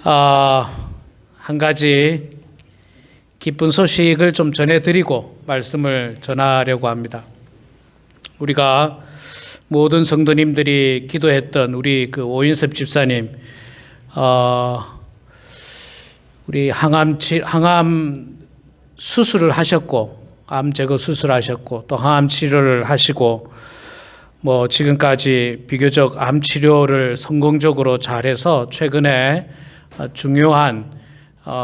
한 가지 기쁜 소식을 좀 전해드리고 말씀을 전하려고 합니다. 우리가 모든 성도님들이 기도했던 우리 그 오인섭 집사님, 우리 항암 수술을 하셨고, 암 제거 수술하셨고, 또 항암 치료를 하시고, 지금까지 비교적 암 치료를 성공적으로 잘해서 최근에 중요한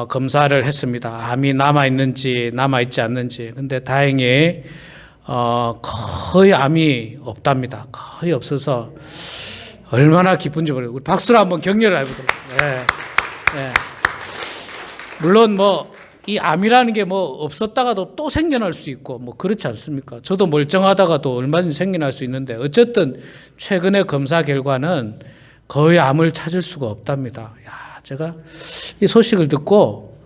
검사를 했습니다. 암이 남아있는지 남아있지 않는지. 근데 다행히 거의 암이 없답니다. 거의 없어서 얼마나 기쁜지 모르겠어요. 우리 박수로 한번 격려를 해보도록. 네. 물론 이 암이라는 게 없었다가도 또 생겨날 수 있고 그렇지 않습니까? 저도 멀쩡하다가도 얼마든지 생겨날 수 있는데 어쨌든 최근의 검사 결과는 거의 암을 찾을 수가 없답니다. 제가 이 소식을 듣고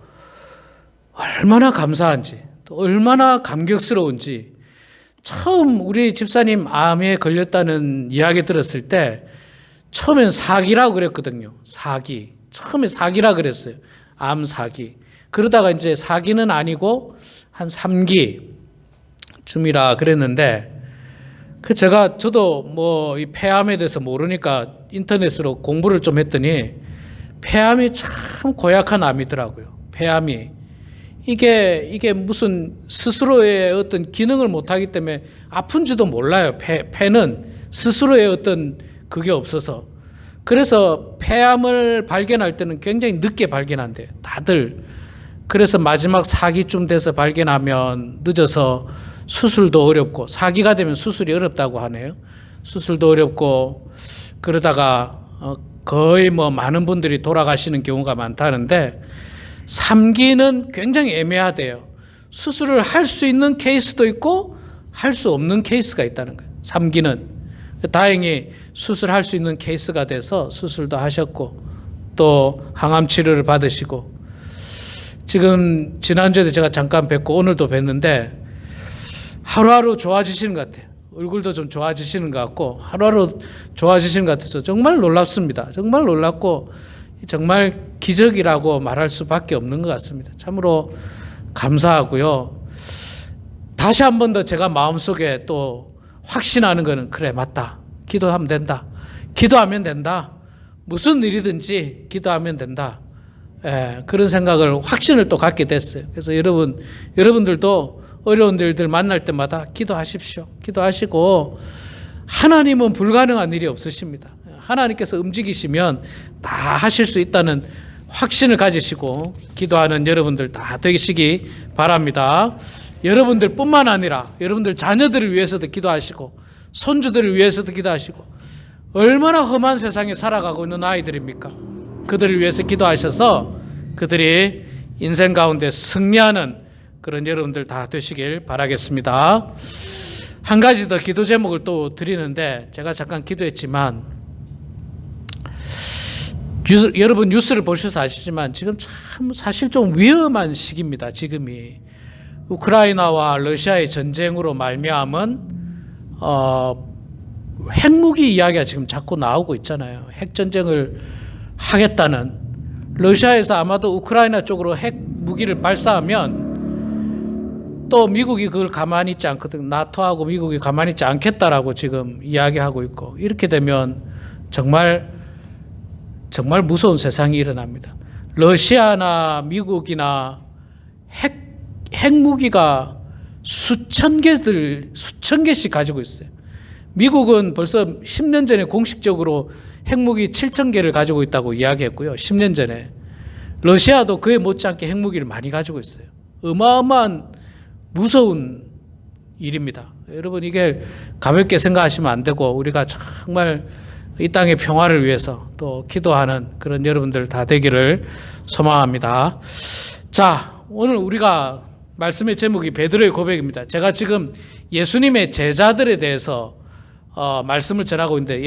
얼마나 감사한지 또 얼마나 감격스러운지, 처음 우리 집사님 암에 걸렸다는 이야기 들었을 때 처음엔 사기라고 그랬거든요. 사기. 처음에 사기라 그랬어요. 암 사기. 그러다가 이제 사기는 아니고 한 3기쯤이라 그랬는데, 저도 이 폐암에 대해서 모르니까 인터넷으로 공부를 좀 했더니 폐암이 참 고약한 암이더라고요. 폐암이. 이게 무슨 스스로의 어떤 기능을 못하기 때문에 아픈지도 몰라요. 폐는 스스로의 어떤 그게 없어서. 그래서 폐암을 발견할 때는 굉장히 늦게 발견한대요. 다들. 그래서 마지막 4기쯤 돼서 발견하면 늦어서 수술도 어렵고, 4기가 되면 수술이 어렵다고 하네요. 수술도 어렵고, 그러다가 거의 많은 분들이 돌아가시는 경우가 많다는데, 3기는 굉장히 애매하대요. 수술을 할 수 있는 케이스도 있고 할 수 없는 케이스가 있다는 거예요. 3기는. 다행히 수술할 수 있는 케이스가 돼서 수술도 하셨고, 또 항암 치료를 받으시고, 지금 지난주에도 제가 잠깐 뵙고 오늘도 뵀는데 하루하루 좋아지시는 것 같아요. 얼굴도 좀 좋아지시는 것 같고 하루하루 좋아지시는 것 같아서 정말 놀랍습니다. 정말 놀랍고 정말 기적이라고 말할 수밖에 없는 것 같습니다. 참으로 감사하고요. 다시 한 번 더 제가 마음속에 또 확신하는 거는, 그래 맞다. 기도하면 된다. 기도하면 된다. 무슨 일이든지 기도하면 된다. 그런 생각을, 확신을 또 갖게 됐어요. 그래서 여러분들도 어려운 일들 만날 때마다 기도하십시오. 기도하시고, 하나님은 불가능한 일이 없으십니다. 하나님께서 움직이시면 다 하실 수 있다는 확신을 가지시고 기도하는 여러분들 다 되시기 바랍니다. 여러분들 뿐만 아니라 여러분들 자녀들을 위해서도 기도하시고 손주들을 위해서도 기도하시고, 얼마나 험한 세상에 살아가고 있는 아이들입니까? 그들을 위해서 기도하셔서 그들이 인생 가운데 승리하는 그런 여러분들 다 되시길 바라겠습니다. 한 가지 더 기도 제목을 또 드리는데, 제가 잠깐 기도했지만 여러분 뉴스를 보셔서 아시지만 지금 참 사실 좀 위험한 시기입니다. 지금이 우크라이나와 러시아의 전쟁으로 말미암은 핵무기 이야기가 지금 자꾸 나오고 있잖아요. 핵전쟁을 하겠다는, 러시아에서 아마도 우크라이나 쪽으로 핵무기를 발사하면 또 미국이 그걸 가만히 있지 않거든요. 나토하고 미국이 가만히 있지 않겠다라고 지금 이야기하고 있고, 이렇게 되면 정말 무서운 세상이 일어납니다. 러시아나 미국이나 핵무기가 수천 개씩 가지고 있어요. 미국은 벌써 10년 전에 공식적으로 핵무기 7,000개를 가지고 있다고 이야기했고요. 10년 전에. 러시아도 그에 못지않게 핵무기를 많이 가지고 있어요. 어마어마한 무서운 일입니다. 여러분, 이게 가볍게 생각하시면 안 되고, 우리가 정말 이 땅의 평화를 위해서 또 기도하는 그런 여러분들 다 되기를 소망합니다. 자, 오늘 우리가 말씀의 제목이 베드로의 고백입니다. 제가 지금 예수님의 제자들에 대해서 말씀을 전하고 있는데,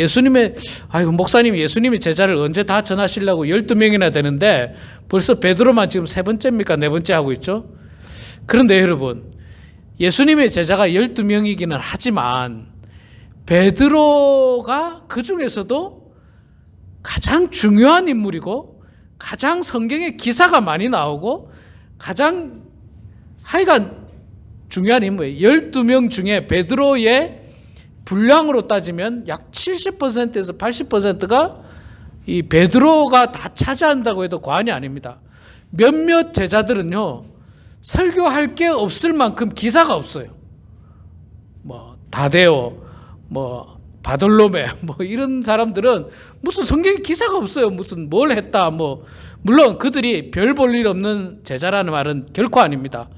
목사님 예수님의 제자를 언제 다 전하시려고 12명이나 되는데 벌써 베드로만 지금 3번째입니까? 4번째 하고 있죠. 그런데 여러분, 예수님의 제자가 12명이기는 하지만 베드로가 그 중에서도 가장 중요한 인물이고 가장 성경에 기사가 많이 나오고 가장 하여간 중요한 인물이에요. 12명 중에 베드로의 분량으로 따지면 약 70%에서 80%가 이 베드로가 다 차지한다고 해도 과언이 아닙니다. 몇몇 제자들은요, 설교할 게 없을 만큼 기사가 없어요. 뭐 다데오, 뭐 바돌로메, 뭐 이런 사람들은 무슨 성경에 기사가 없어요. 무슨 뭘 했다, 뭐 물론 그들이 별 볼 일 없는 제자라는 말은 결코 아닙니다.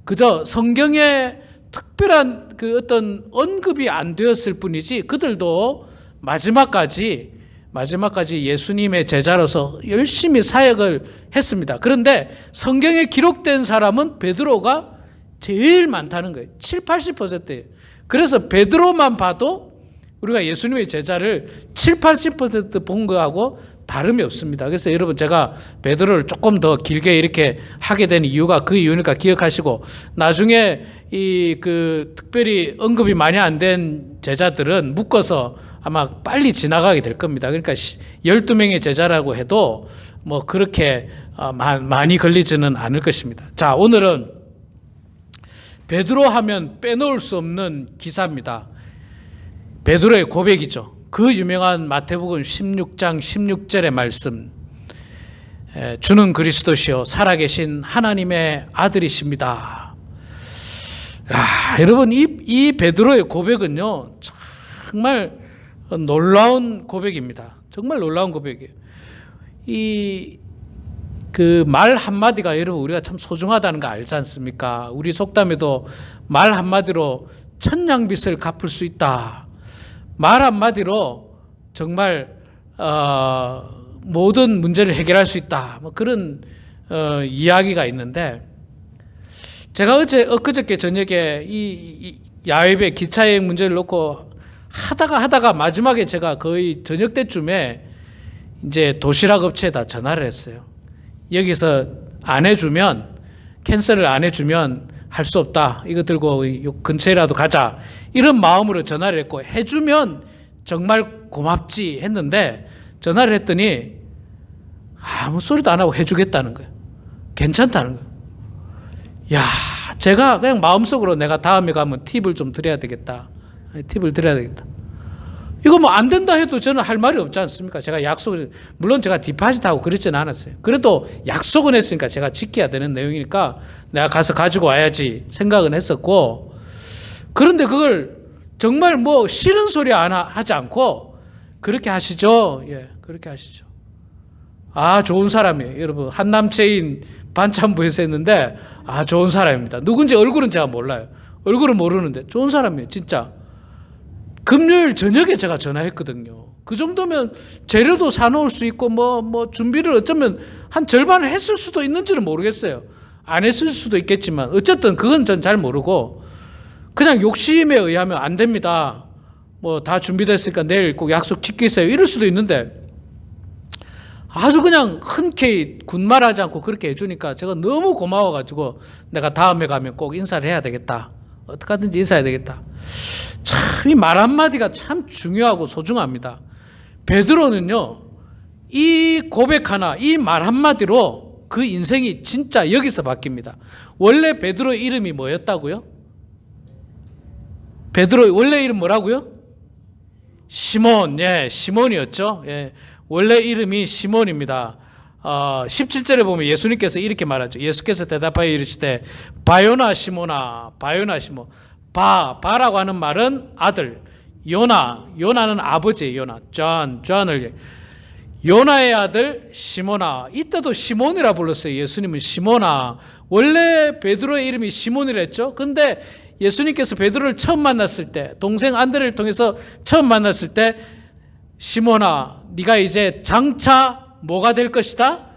그저 성경에 특별한 그 어떤 언급이 안 되었을 뿐이지 그들도 마지막까지 예수님의 제자로서 열심히 사역을 했습니다. 그런데 성경에 기록된 사람은 베드로가 제일 많다는 거예요. 7, 80%예요. 그래서 베드로만 봐도 우리가 예수님의 제자를 7, 80%본 거하고 다름이 없습니다. 그래서 여러분, 제가 베드로를 조금 더 길게 이렇게 하게 된 이유가 그 이유니까 기억하시고, 나중에 특별히 언급이 많이 안 된 제자들은 묶어서 아마 빨리 지나가게 될 겁니다. 그러니까 12명의 제자라고 해도 뭐 그렇게 많이 걸리지는 않을 것입니다. 자, 오늘은 베드로 하면 빼놓을 수 없는 기사입니다. 베드로의 고백이죠. 그 유명한 마태복음 16장 16절의 말씀, 주는 그리스도시요 살아계신 하나님의 아들이십니다. 여러분, 이 베드로의 고백은요, 정말 놀라운 고백입니다. 정말 놀라운 고백이에요. 그 말 한마디가 여러분, 우리가 참 소중하다는 거 알지 않습니까? 우리 속담에도 말 한마디로 천냥빚을 갚을 수 있다. 말 한마디로 정말 모든 문제를 해결할 수 있다. 뭐 그런 이야기가 있는데, 제가 엊그저께 저녁에 이 야외배 기차여행 문제를 놓고 하다가 마지막에 제가 거의 저녁 때쯤에 이제 도시락 업체에다 전화를 했어요. 여기서 안 해주면, 캔슬을 안 해주면 할 수 없다. 이거 들고 근처에라도 가자. 이런 마음으로 전화를 했고, 해주면 정말 고맙지 했는데, 전화를 했더니 아무 소리도 안 하고 해주겠다는 거예요. 괜찮다는 거예요. 야, 제가 그냥 마음속으로 내가 다음에 가면 팁을 좀 드려야 되겠다. 팁을 드려야 되겠다. 이거 뭐 안 된다 해도 저는 할 말이 없지 않습니까? 제가 약속을, 물론 제가 디파짓하고 그랬지는 않았어요. 그래도 약속은 했으니까 제가 지켜야 되는 내용이니까 내가 가서 가지고 와야지 생각은 했었고, 그런데 그걸 정말 뭐 싫은 소리 하지 않고 그렇게 하시죠. 예, 그렇게 하시죠. 좋은 사람이에요. 여러분, 한남체인 반찬부에서 했는데 좋은 사람입니다. 누군지 얼굴은 제가 몰라요. 얼굴은 모르는데 좋은 사람이에요, 진짜. 금요일 저녁에 제가 전화했거든요. 그 정도면 재료도 사놓을 수 있고 뭐 준비를 어쩌면 한 절반을 했을 수도 있는지는 모르겠어요. 안 했을 수도 있겠지만 어쨌든 그건 전 잘 모르고, 그냥 욕심에 의하면 안 됩니다. 뭐 다 준비됐으니까 내일 꼭 약속 지키세요. 이럴 수도 있는데, 아주 그냥 흔쾌히 군말하지 않고 그렇게 해주니까 제가 너무 고마워가지고 내가 다음에 가면 꼭 인사를 해야 되겠다. 어떻게 하든지 인사해야 되겠다. 참 이 말 한마디가 참 중요하고 소중합니다. 베드로는요, 이 고백 하나, 이 말 한마디로 그 인생이 진짜 여기서 바뀝니다. 원래 베드로의 이름이 뭐였다고요? 베드로의 원래 이름 뭐라고요? 시몬. 예, 시몬이었죠. 예, 원래 이름이 시몬입니다. 17절에 보면 예수님께서 이렇게 말하죠. 예수께서 대답하여 이르시되 바요나 시몬아, 바요나 시몬. 바라고 하는 말은 아들, 요나는 아버지, 존을, 요나의 아들 시몬아. 이때도 시몬이라 불렀어요. 예수님은 시몬아. 원래 베드로의 이름이 시몬이라 했죠. 근데 예수님께서 베드로를 처음 만났을 때, 동생 안드레를 통해서 처음 만났을 때, 시몬아, 네가 이제 장차 뭐가 될 것이다?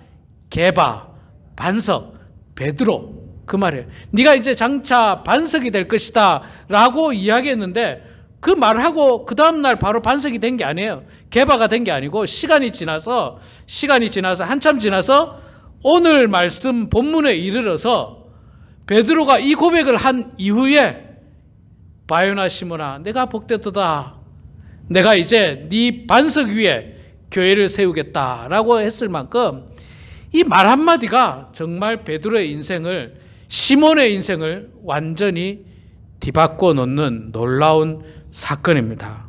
게바, 반석, 베드로. 그 말이에요. 네가 이제 장차 반석이 될 것이다 라고 이야기했는데, 그 말하고 그 다음날 바로 반석이 된 게 아니에요. 게바가 된 게 아니고 시간이 지나서 한참 지나서 오늘 말씀 본문에 이르러서 베드로가 이 고백을 한 이후에 바요나 시몬아, 내가 복되도다. 내가 이제 네 반석 위에 교회를 세우겠다라고 했을 만큼 이 말 한마디가 정말 베드로의 인생을, 시몬의 인생을 완전히 뒤바꿔 놓는 놀라운 사건입니다.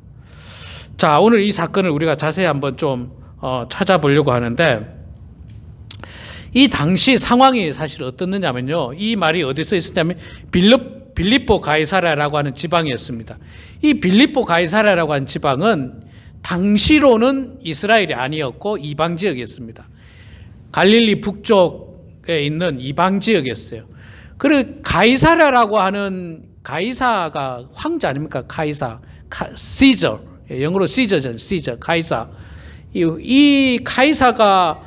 자, 오늘 이 사건을 우리가 자세히 한번 좀 찾아보려고 하는데, 이 당시 상황이 사실 어떻느냐면요, 이 말이 어디서 있었냐면 빌립보 가이사랴라고 하는 지방이었습니다. 이 빌립보 가이사랴라고 하는 지방은 당시로는 이스라엘이 아니었고 이방 지역이었습니다. 갈릴리 북쪽에 있는 이방 지역이었어요. 그리고 가이사랴라고 하는, 가이사가 황제 아닙니까? 가이사, 시저, 영어로 시저죠. 시저, 가이사. 이 가이사가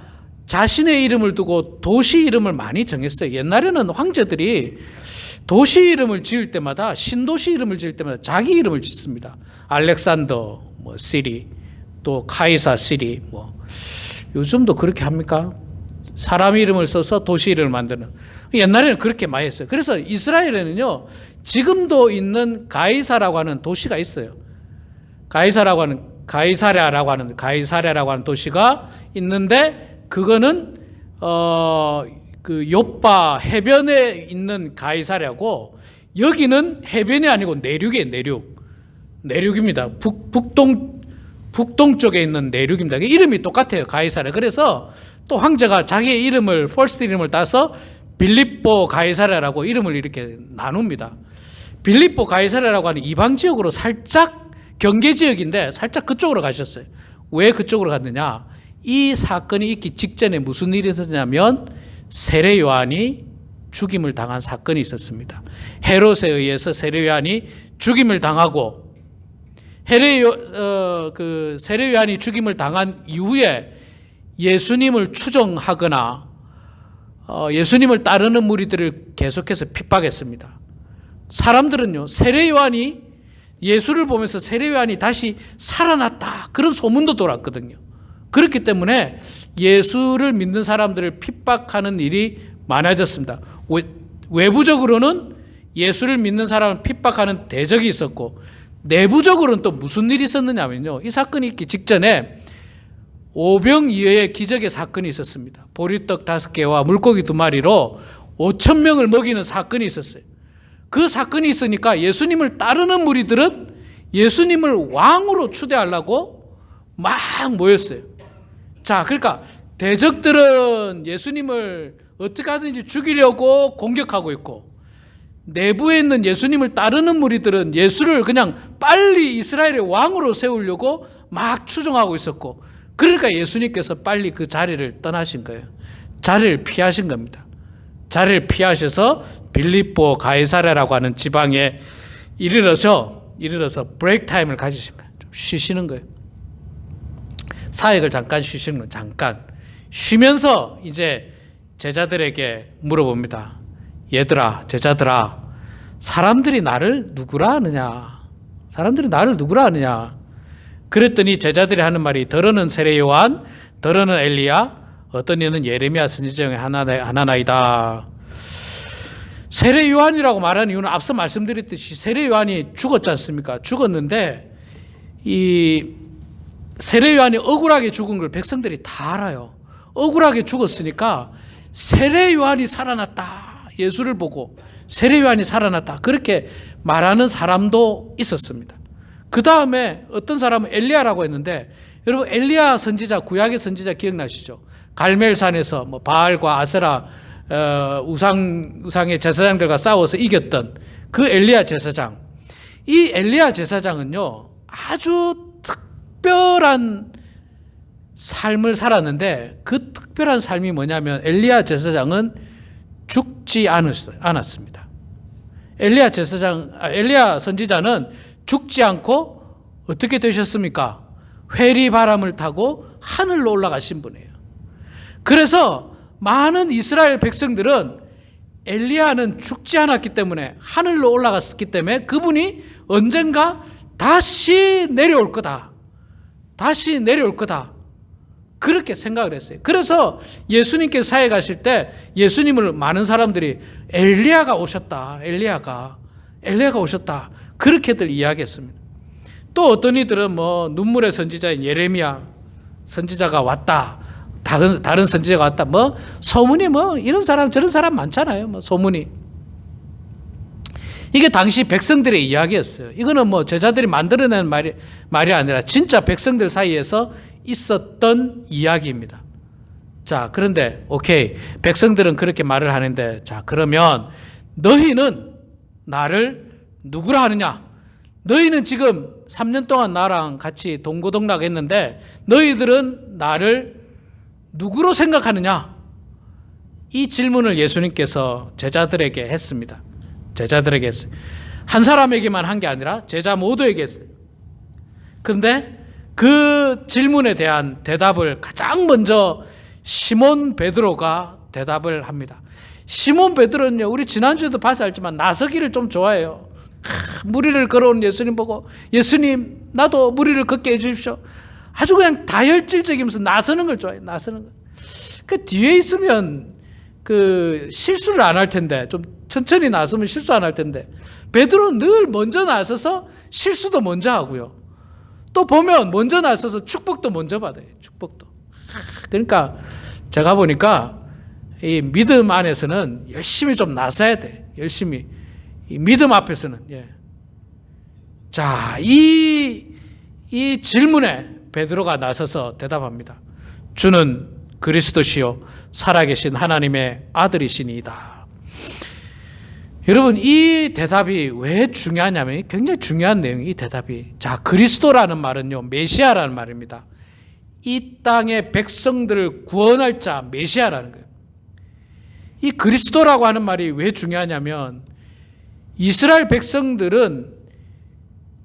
자신의 이름을 두고 도시 이름을 많이 정했어요. 옛날에는 황제들이 도시 이름을 지을 때마다, 신도시 이름을 지을 때마다 자기 이름을 짓습니다. 알렉산더 시리, 또 카이사 시리, 요즘도 그렇게 합니까? 사람 이름을 써서 도시 이름을 만드는. 옛날에는 그렇게 많이 했어요. 그래서 이스라엘에는요, 지금도 있는 가이사라고 하는 도시가 있어요. 가이사랴라고 하는 도시가 있는데, 그거는 그 요빠 해변에 있는 가이사랴고, 여기는 해변이 아니고 내륙이에요. 내륙입니다. 북동쪽에 있는 내륙입니다. 이름이 똑같아요. 가이사랴. 그래서 또 황제가 자기의 이름을, 퍼스트 이름을 따서 빌립보 가이사랴라고 이름을 이렇게 나눕니다. 빌립보 가이사랴라고 하는 이방 지역으로 살짝, 경계 지역인데 살짝 그쪽으로 가셨어요. 왜 그쪽으로 갔느냐? 이 사건이 있기 직전에 무슨 일이 있었냐면 세례 요한이 죽임을 당한 사건이 있었습니다. 헤롯에 의해서 세례 요한이 죽임을 당하고, 세례 요한이 죽임을 당한 이후에 예수님을 추종하거나 예수님을 따르는 무리들을 계속해서 핍박했습니다. 사람들은요, 세례 요한이, 예수를 보면서 세례 요한이 다시 살아났다, 그런 소문도 돌았거든요. 그렇기 때문에 예수를 믿는 사람들을 핍박하는 일이 많아졌습니다. 외부적으로는 예수를 믿는 사람을 핍박하는 대적이 있었고, 내부적으로는 또 무슨 일이 있었느냐면요, 이 사건이 있기 직전에 오병이어의 기적의 사건이 있었습니다. 보리떡 5개와 물고기 2마리로 5,000명을 먹이는 사건이 있었어요. 그 사건이 있으니까 예수님을 따르는 무리들은 예수님을 왕으로 추대하려고 막 모였어요. 자, 그러니까 대적들은 예수님을 어떻게 하든지 죽이려고 공격하고 있고, 내부에 있는 예수님을 따르는 무리들은 예수를 그냥 빨리 이스라엘의 왕으로 세우려고 막 추종하고 있었고, 그러니까 예수님께서 빨리 그 자리를 떠나신 거예요. 자리를 피하신 겁니다. 자리를 피하셔서 빌립보 가이사랴라고 하는 지방에 이르러서 브레이크 타임을 가지신 거예요. 좀 쉬시는 거예요. 사역을 잠깐 쉬시는 거예요. 잠깐 쉬면서 이제 제자들에게 물어봅니다. 얘들아, 제자들아, 사람들이 나를 누구라 하느냐? 사람들이 나를 누구라 하느냐? 그랬더니 제자들이 하는 말이, 더러는 세례 요한, 더러는 엘리야, 어떤 이는 예레미야 선지자 중에 하나나이다. 세례 요한이라고 말하는 이유는 앞서 말씀드렸듯이 세례 요한이 죽었지 않습니까? 죽었는데 이 세례 요한이 억울하게 죽은 걸 백성들이 다 알아요. 억울하게 죽었으니까 세례 요한이 살아났다, 예수를 보고 세례 요한이 살아났다, 그렇게 말하는 사람도 있었습니다. 그 다음에 어떤 사람은 엘리야라고 했는데, 여러분 엘리야 선지자, 구약의 선지자 기억나시죠? 갈멜산에서 바알과 아세라 우상의 제사장들과 싸워서 이겼던 그 엘리야 제사장. 이 엘리야 제사장은요, 아주 특별한 삶을 살았는데, 그 특별한 삶이 뭐냐면 엘리야 제사장은 죽지 않았습니다. 엘리야 선지자는 죽지 않고 어떻게 되셨습니까? 회리바람을 타고 하늘로 올라가신 분이에요. 그래서 많은 이스라엘 백성들은 엘리야는 죽지 않았기 때문에, 하늘로 올라갔기 때문에 그분이 언젠가 다시 내려올 거다, 다시 내려올 거다, 그렇게 생각을 했어요. 그래서 예수님께서 사역하실 때 예수님을 많은 사람들이 엘리야가 오셨다, 엘리야가 오셨다, 그렇게들 이야기했습니다. 또 어떤 이들은 눈물의 선지자인 예레미야 선지자가 왔다, 다른 선지자가 왔다. 뭐 소문이 뭐 이런 사람 저런 사람 많잖아요. 뭐 소문이. 이게 당시 백성들의 이야기였어요. 이거는 뭐 제자들이 만들어낸 말이 아니라 진짜 백성들 사이에서 있었던 이야기입니다. 자, 그런데 오케이. 백성들은 그렇게 말을 하는데, 자, 그러면 너희는 나를 누구라 하느냐? 너희는 지금 3년 동안 나랑 같이 동고동락 했는데 너희들은 나를 누구로 생각하느냐? 이 질문을 예수님께서 제자들에게 했습니다. 제자들에게 했어요. 한 사람에게만 한 게 아니라 제자 모두에게 했어요. 그런데 그 질문에 대한 대답을 가장 먼저 시몬 베드로가 대답을 합니다. 시몬 베드로는요, 우리 지난주에도 봐서 알지만 나서기를 좀 좋아해요. 무리를 걸어온 예수님 보고 예수님 나도 무리를 걷게 해주십시오. 아주 그냥 다혈질적이면서 나서는 걸 좋아해요. 나서는 걸. 그 뒤에 있으면 그 실수를 안 할 텐데, 좀 천천히 나서면 실수 안 할 텐데, 베드로는 늘 먼저 나서서 실수도 먼저 하고요. 또 보면 먼저 나서서 축복도 먼저 받아요. 축복도. 그러니까 제가 보니까 이 믿음 안에서는 열심히 좀 나서야 돼. 열심히. 이 믿음 앞에서는. 예. 자, 이 질문에 베드로가 나서서 대답합니다. 주는 그리스도시요 살아계신 하나님의 아들이시니이다. 여러분, 이 대답이 왜 중요하냐면 굉장히 중요한 내용이 이 대답이. 자, 그리스도라는 말은요, 메시아라는 말입니다. 이 땅의 백성들을 구원할 자 메시아라는 거예요. 이 그리스도라고 하는 말이 왜 중요하냐면 이스라엘 백성들은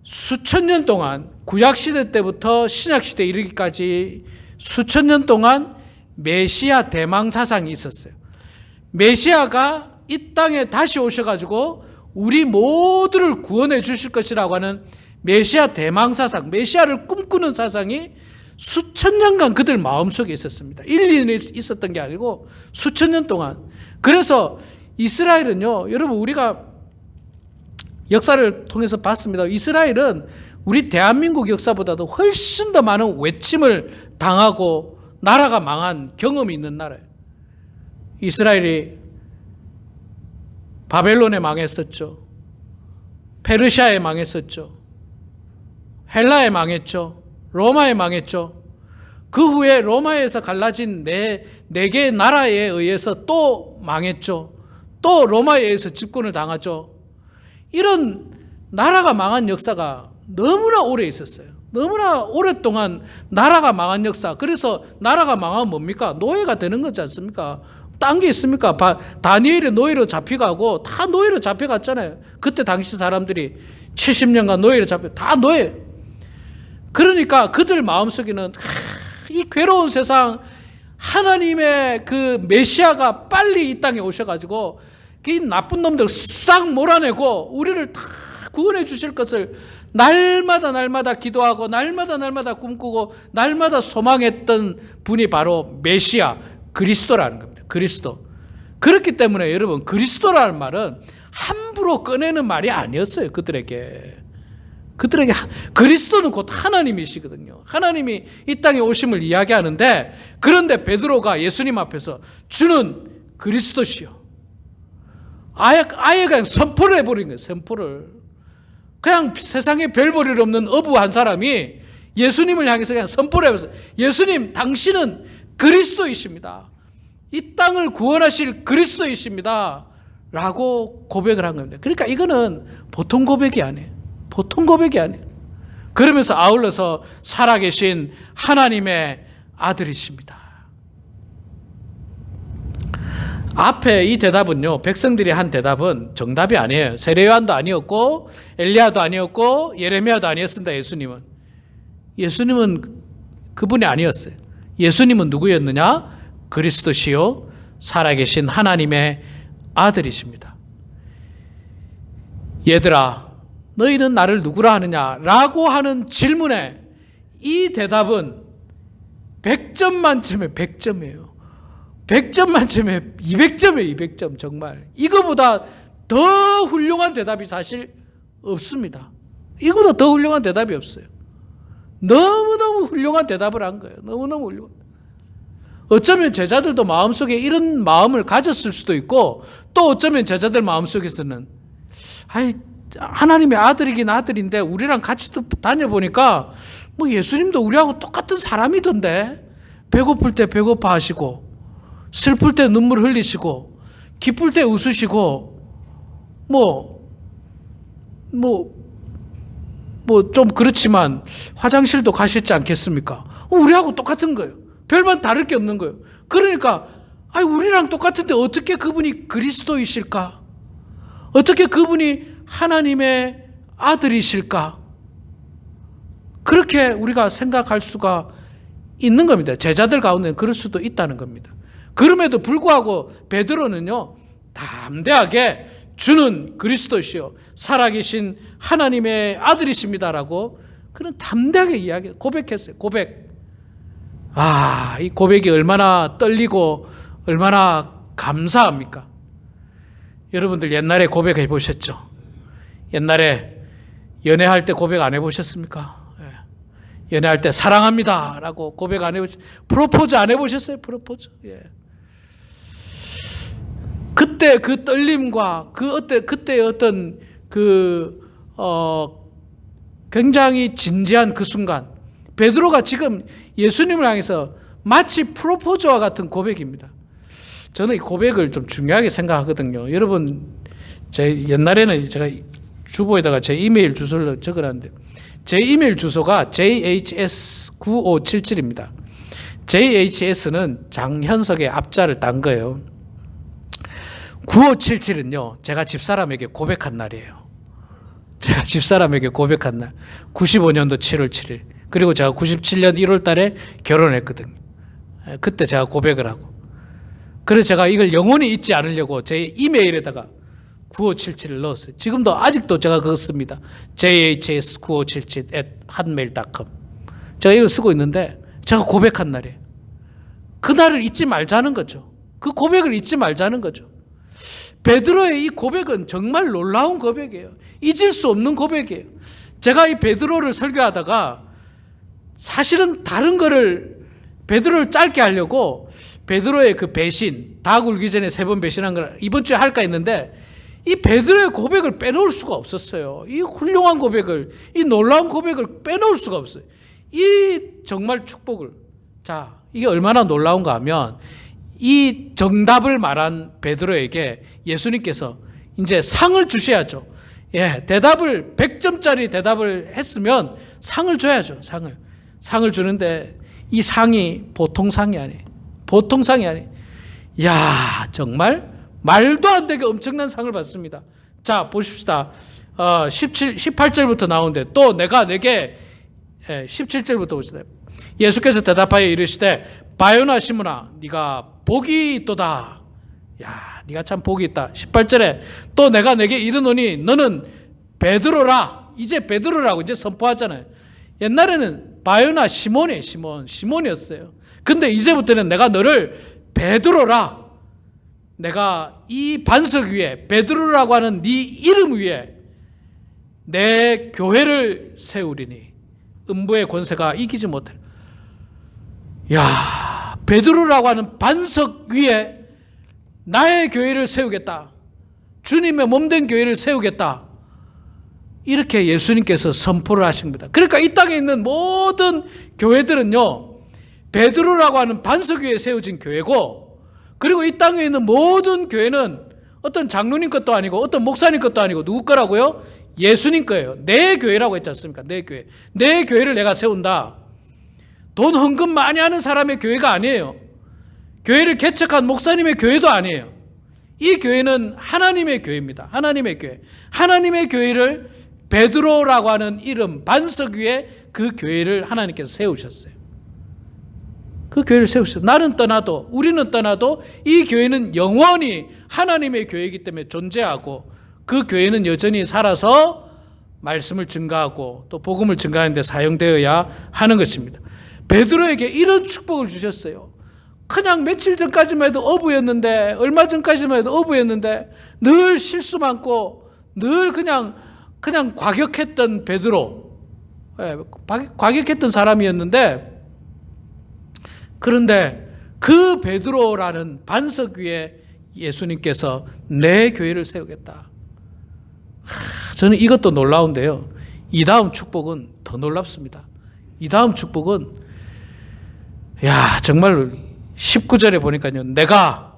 수천 년 동안 구약시대 때부터 신약시대에 이르기까지 수천 년 동안 메시아 대망 사상이 있었어요. 메시아가 이 땅에 다시 오셔가지고 우리 모두를 구원해 주실 것이라고 하는 메시아 대망 사상, 메시아를 꿈꾸는 사상이 수천 년간 그들 마음속에 있었습니다. 1년에 있었던 게 아니고 수천 년 동안. 그래서 이스라엘은요, 여러분 우리가 역사를 통해서 봤습니다. 이스라엘은 우리 대한민국 역사보다도 훨씬 더 많은 외침을 당하고 나라가 망한 경험이 있는 나라예요. 이스라엘이 바벨론에 망했었죠. 페르시아에 망했었죠. 헬라에 망했죠. 로마에 망했죠. 그 후에 로마에서 갈라진 네 개의 나라에 의해서 또 망했죠. 또 로마에 의해서 집권을 당하죠. 이런 나라가 망한 역사가 너무나 오래 있었어요. 너무나 오랫동안 나라가 망한 역사. 그래서 나라가 망하면 뭡니까? 노예가 되는 거지 않습니까? 딴 게 있습니까? 다니엘이 노예로 잡혀가고 다 노예로 잡혀갔잖아요. 그때 당시 사람들이 70년간 노예로 다 노예. 그러니까 그들 마음속에는 이 괴로운 세상, 하나님의 그 메시아가 빨리 이 땅에 오셔가지고 이 나쁜 놈들 싹 몰아내고 우리를 다 구원해 주실 것을 날마다 기도하고 날마다 꿈꾸고 날마다 소망했던 분이 바로 메시아 그리스도라는 겁니다. 그리스도. 그렇기 때문에 여러분, 그리스도라는 말은 함부로 꺼내는 말이 아니었어요. 그들에게 그리스도는 곧 하나님이시거든요. 하나님이 이 땅에 오심을 이야기하는데, 그런데 베드로가 예수님 앞에서 주는 그리스도시요, 아예 그냥 선포를 해버린 거예요. 선포를. 그냥 세상에 별볼일 없는 어부 한 사람이 예수님을 향해서 그냥 선포를 해버렸어요. 예수님, 당신은 그리스도이십니다. 이 땅을 구원하실 그리스도이십니다. 라고 고백을 한 겁니다. 그러니까 이거는 보통 고백이 아니에요. 보통 고백이 아니에요. 그러면서 아울러서 살아계신 하나님의 아들이십니다. 앞에 이 대답은요, 백성들이 한 대답은 정답이 아니에요. 세례요한도 아니었고 엘리야도 아니었고 예레미야도 아니었습니다. 예수님은 그분이 아니었어요. 예수님은 누구였느냐? 그리스도시요 살아계신 하나님의 아들이십니다. 얘들아, 너희는 나를 누구라 하느냐? 라고 하는 질문에 이 대답은 100점 만점에 100점이에요. 100점 만점에 200점이에요. 200점. 정말 이거보다 더 훌륭한 대답이 사실 없습니다. 이거보다 더 훌륭한 대답이 없어요. 너무너무 훌륭한 대답을 한 거예요. 너무너무 훌륭한. 어쩌면 제자들도 마음속에 이런 마음을 가졌을 수도 있고, 또 어쩌면 제자들 마음속에서는 하나님의 아들이긴 아들인데 우리랑 같이 다녀보니까 뭐 예수님도 우리하고 똑같은 사람이던데, 배고플 때 배고파하시고, 슬플 때 눈물 흘리시고, 기쁠 때 웃으시고, 좀 그렇지만 화장실도 가셨지 않겠습니까? 우리하고 똑같은 거예요. 별반 다를 게 없는 거예요. 그러니까 우리랑 똑같은데 어떻게 그분이 그리스도이실까? 어떻게 그분이 하나님의 아들이실까? 그렇게 우리가 생각할 수가 있는 겁니다. 제자들 가운데는 그럴 수도 있다는 겁니다. 그럼에도 불구하고 베드로는요, 담대하게 주는 그리스도시요 살아계신 하나님의 아들이십니다라고 그런 담대하게 고백했어요. 이 고백이 얼마나 떨리고 얼마나 감사합니까? 여러분들 옛날에 고백해 보셨죠? 옛날에 연애할 때 고백 안 해보셨습니까? 연애할 때 사랑합니다 라고 고백 안 해보셨어요? 프로포즈 안 해보셨어요? 프로포즈. 그때 그 떨림과 그때의 어떤 굉장히 진지한 그 순간, 베드로가 지금 예수님을 향해서 마치 프로포즈와 같은 고백입니다. 저는 이 고백을 좀 중요하게 생각하거든요. 여러분, 옛날에는 제가 주보에다가 제 이메일 주소를 적어놨는데, 제 이메일 주소가 jhs9577입니다. jhs는 장현석의 앞자를 딴 거예요. 9577은요, 제가 집사람에게 고백한 날이에요. 제가 집사람에게 고백한 날. 95년도 7월 7일. 그리고 제가 97년 1월 달에 결혼했거든요. 그때 제가 고백을 하고. 그래서 제가 이걸 영원히 잊지 않으려고 제 이메일에다가 9577을 넣었어요. 지금도 아직도 제가 그거 씁니다. jhs9577@hotmail.com. 제가 이걸 쓰고 있는데, 제가 고백한 날이에요. 그날을 잊지 말자는 거죠. 그 고백을 잊지 말자는 거죠. 베드로의 이 고백은 정말 놀라운 고백이에요. 잊을 수 없는 고백이에요. 제가 이 베드로를 설교하다가 사실은 다른 거를 베드로를 짧게 하려고 베드로의 그 배신, 닭 울기 전에 3번 배신한 걸 이번 주에 할까 했는데, 이 베드로의 고백을 빼놓을 수가 없었어요. 이 훌륭한 고백을, 이 놀라운 고백을 빼놓을 수가 없어요. 이 정말 축복을. 자, 이게 얼마나 놀라운가 하면, 이 정답을 말한 베드로에게 예수님께서 이제 상을 주셔야죠. 대답을 100점짜리 대답을 했으면 상을 줘야죠. 상을 주는데 이 상이 보통 상이 아니에요. 보통 상이 아니에요. 정말 말도 안 되게 엄청난 상을 받습니다. 자, 보십시다. 18절부터 나오는데, 또 내가 내게 17절부터 보시다. 예수께서 대답하여 이르시되, 바요나 시므나 네가 복이 있도다. 네가 참 복이 있다. 18절에 또 내가 내게 이르노니 너는 베드로라. 이제 베드로라고 이제 선포하잖아요. 옛날에는 바요나 시몬이었어요. 근데 이제부터는 내가 너를 베드로라. 내가 이 반석 위에, 베드로라고 하는 네 이름 위에 내 교회를 세우리니 음부의 권세가 이기지 못해. 베드로라고 하는 반석 위에 나의 교회를 세우겠다. 주님의 몸된 교회를 세우겠다. 이렇게 예수님께서 선포를 하신 겁니다. 그러니까 이 땅에 있는 모든 교회들은요, 베드로라고 하는 반석 위에 세워진 교회고, 그리고 이 땅에 있는 모든 교회는 어떤 장로님 것도 아니고 어떤 목사님 것도 아니고 누구 거라고요? 예수님 거예요. 내 교회라고 했지 않습니까? 내 교회. 내 교회를 내가 세운다. 돈 헌금 많이 하는 사람의 교회가 아니에요. 교회를 개척한 목사님의 교회도 아니에요. 이 교회는 하나님의 교회입니다. 하나님의 교회. 하나님의 교회를 베드로라고 하는 이름 반석 위에 그 교회를 하나님께서 세우셨어요. 그 교회를 세우셨어요. 나는 떠나도, 우리는 떠나도 이 교회는 영원히 하나님의 교회이기 때문에 존재하고, 그 교회는 여전히 살아서 말씀을 증가하고 또 복음을 증가하는 데 사용되어야 하는 것입니다. 베드로에게 이런 축복을 주셨어요. 그냥 며칠 전까지만 해도 어부였는데, 얼마 전까지만 해도 어부였는데 늘 실수 많고 늘 그냥 과격했던 베드로, 과격했던 사람이었는데, 그런데 그 베드로라는 반석 위에 예수님께서 내 교회를 세우겠다. 저는 이것도 놀라운데요. 이 다음 축복은 더 놀랍습니다. 이 다음 축복은 정말 19절에 보니까요. 내가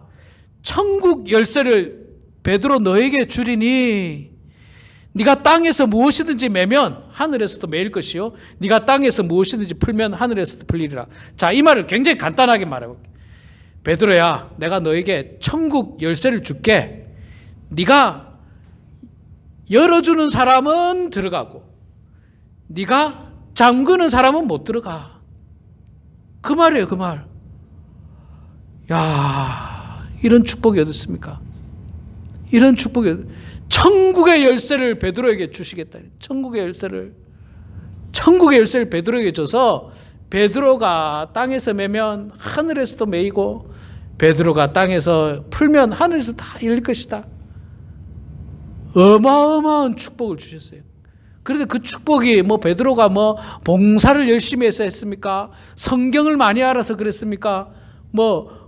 천국 열쇠를 베드로 너에게 주리니 네가 땅에서 무엇이든지 매면 하늘에서도 매일 것이요 네가 땅에서 무엇이든지 풀면 하늘에서도 풀리리라. 자, 이 말을 굉장히 간단하게 말해볼게. 베드로야, 내가 너에게 천국 열쇠를 줄게. 네가 열어주는 사람은 들어가고 네가 잠그는 사람은 못 들어가. 그 말이에요, 그 말. 이런 축복이 어디 있습니까? 이런 축복이 천국의 열쇠를 베드로에게 주시겠다. 천국의 열쇠를 베드로에게 줘서 베드로가 땅에서 매면 하늘에서도 매이고 베드로가 땅에서 풀면 하늘에서 다 열릴 것이다. 어마어마한 축복을 주셨어요. 그런데 그 축복이 베드로가 봉사를 열심히 해서 했습니까? 성경을 많이 알아서 그랬습니까?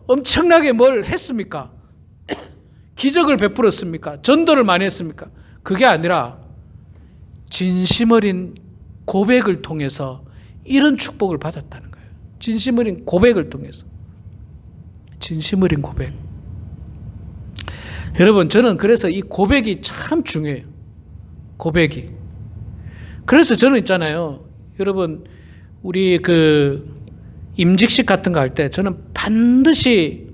엄청나게 뭘 했습니까? 기적을 베풀었습니까? 전도를 많이 했습니까? 그게 아니라 진심 어린 고백을 통해서 이런 축복을 받았다는 거예요. 진심 어린 고백을 통해서. 진심 어린 고백. 여러분, 저는 그래서 이 고백이 참 중요해요. 고백이. 그래서 저는 있잖아요. 여러분, 우리 임직식 같은 거 할 때 저는 반드시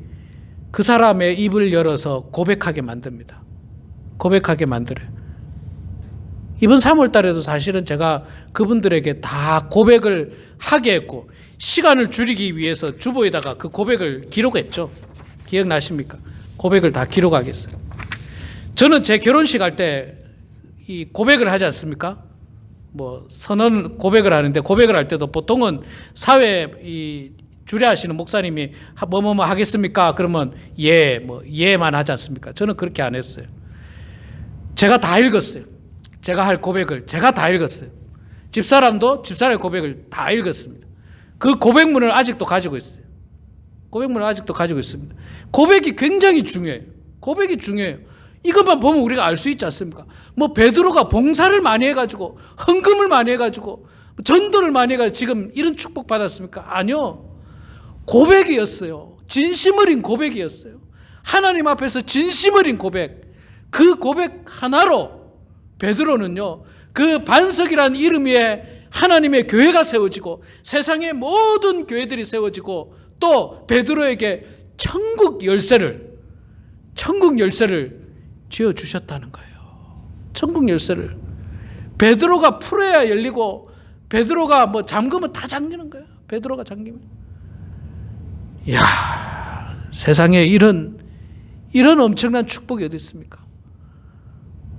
그 사람의 입을 열어서 고백하게 만듭니다. 고백하게 만들어요. 이번 3월 달에도 사실은 제가 그분들에게 다 고백을 하게 했고 시간을 줄이기 위해서 주보에다가 그 고백을 기록했죠. 기억나십니까? 고백을 다 기록하겠어요. 저는 제 결혼식 할 때 이 고백을 하지 않습니까? 선언 고백을 하는데 고백을 할 때도 보통은 사회 주례하시는 목사님이 뭐뭐 하겠습니까? 그러면 예만 하지 않습니까? 저는 그렇게 안 했어요. 제가 다 읽었어요. 제가 할 고백을 제가 다 읽었어요. 집사람도 집사람의 고백을 다 읽었습니다. 그 고백문을 아직도 가지고 있어요. 고백문을 아직도 가지고 있습니다. 고백이 굉장히 중요해요. 고백이 중요해요. 이것만 보면 우리가 알 수 있지 않습니까? 베드로가 봉사를 많이 해가지고 헌금을 많이 해가지고 전도를 많이 해가지고 지금 이런 축복 받았습니까? 아니요. 고백이었어요. 진심 어린 고백이었어요. 하나님 앞에서 진심 어린 고백. 그 고백 하나로 베드로는요, 그 반석이라는 이름 위에 하나님의 교회가 세워지고 세상의 모든 교회들이 세워지고 또 베드로에게 천국 열쇠를 쥐어주셨다는 거예요. 천국 열쇠를. 베드로가 풀어야 열리고 베드로가 잠그면 다 잠기는 거예요. 베드로가 잠기면. 세상에 이런 엄청난 축복이 어디 있습니까?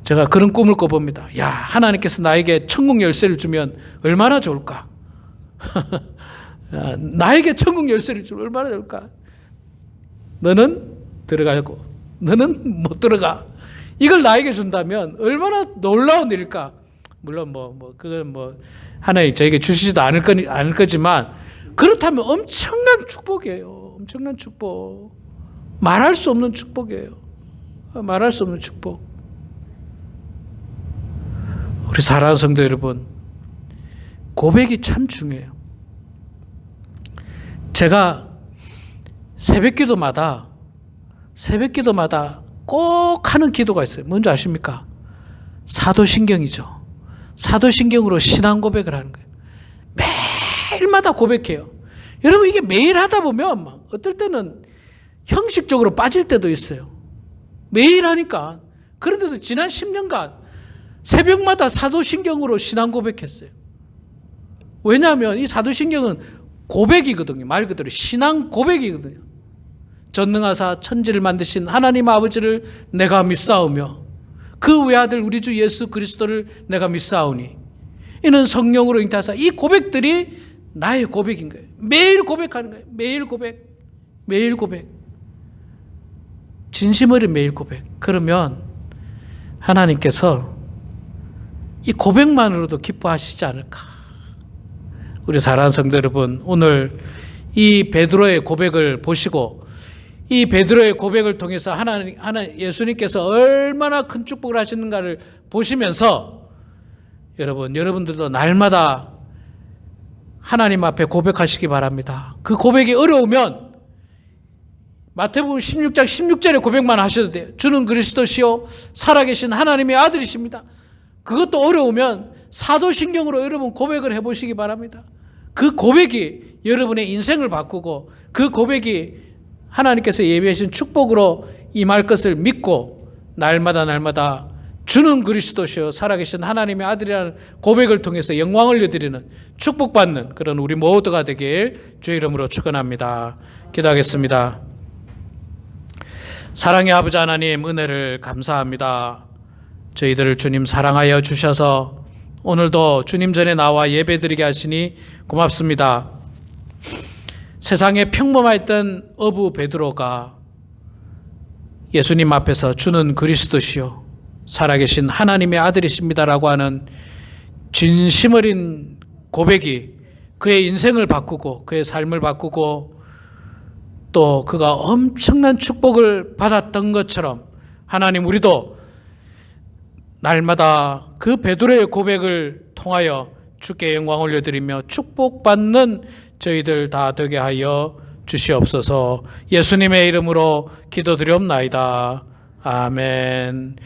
제가 그런 꿈을 꿔봅니다. 하나님께서 나에게 천국 열쇠를 주면 얼마나 좋을까? 나에게 천국 열쇠를 주면 얼마나 좋을까? 너는 들어가고 너는 못 들어가. 이걸 나에게 준다면 얼마나 놀라운 일일까? 물론 그건 하나님 저에게 주시지도 않을 거지만 그렇다면 엄청난 축복이에요. 엄청난 축복. 말할 수 없는 축복이에요. 말할 수 없는 축복. 우리 사랑하는 성도 여러분, 고백이 참 중요해요. 제가 새벽기도마다 꼭 하는 기도가 있어요. 뭔지 아십니까? 사도신경이죠. 사도신경으로 신앙 고백을 하는 거예요. 매일마다 고백해요. 여러분, 이게 매일 하다 보면 어떨 때는 형식적으로 빠질 때도 있어요. 매일 하니까. 그런데도 지난 10년간 새벽마다 사도신경으로 신앙 고백했어요. 왜냐하면 이 사도신경은 고백이거든요. 말 그대로 신앙 고백이거든요. 전능하사 천지를 만드신 하나님 아버지를 내가 믿사오며 그 외아들 우리 주 예수 그리스도를 내가 믿사오니 이는 성령으로 잉태하사. 이 고백들이 나의 고백인 거예요. 매일 고백하는 거예요. 매일 고백. 매일 고백. 진심 어린 매일 고백. 그러면 하나님께서 이 고백만으로도 기뻐하시지 않을까. 우리 사랑하는 성도 여러분, 오늘 이 베드로의 고백을 보시고 이 베드로의 고백을 통해서 예수님께서 얼마나 큰 축복을 하시는가를 보시면서 여러분들도 날마다 하나님 앞에 고백하시기 바랍니다. 그 고백이 어려우면 마태복음 16장 16절에 고백만 하셔도 돼요. 주는 그리스도시요 살아계신 하나님의 아들이십니다. 그것도 어려우면 사도신경으로 여러분 고백을 해보시기 바랍니다. 그 고백이 여러분의 인생을 바꾸고 그 고백이 하나님께서 예비하신 축복으로 임할 것을 믿고 날마다 주는 그리스도시요 살아계신 하나님의 아들이라는 고백을 통해서 영광을 올려드리는 축복받는 그런 우리 모두가 되길 주의 이름으로 축원합니다. 기도하겠습니다. 사랑의 아버지 하나님, 은혜를 감사합니다. 저희들을 주님 사랑하여 주셔서 오늘도 주님 전에 나와 예배드리게 하시니 고맙습니다. 세상에 평범했던 어부 베드로가 예수님 앞에서 주는 그리스도시요 살아계신 하나님의 아들이십니다라고 하는 진심 어린 고백이 그의 인생을 바꾸고 그의 삶을 바꾸고 또 그가 엄청난 축복을 받았던 것처럼 하나님, 우리도 날마다 그 베드로의 고백을 통하여 주께 영광 올려드리며 축복받는 저희들 다 되게 하여 주시옵소서. 예수님의 이름으로 기도드리옵나이다. 아멘.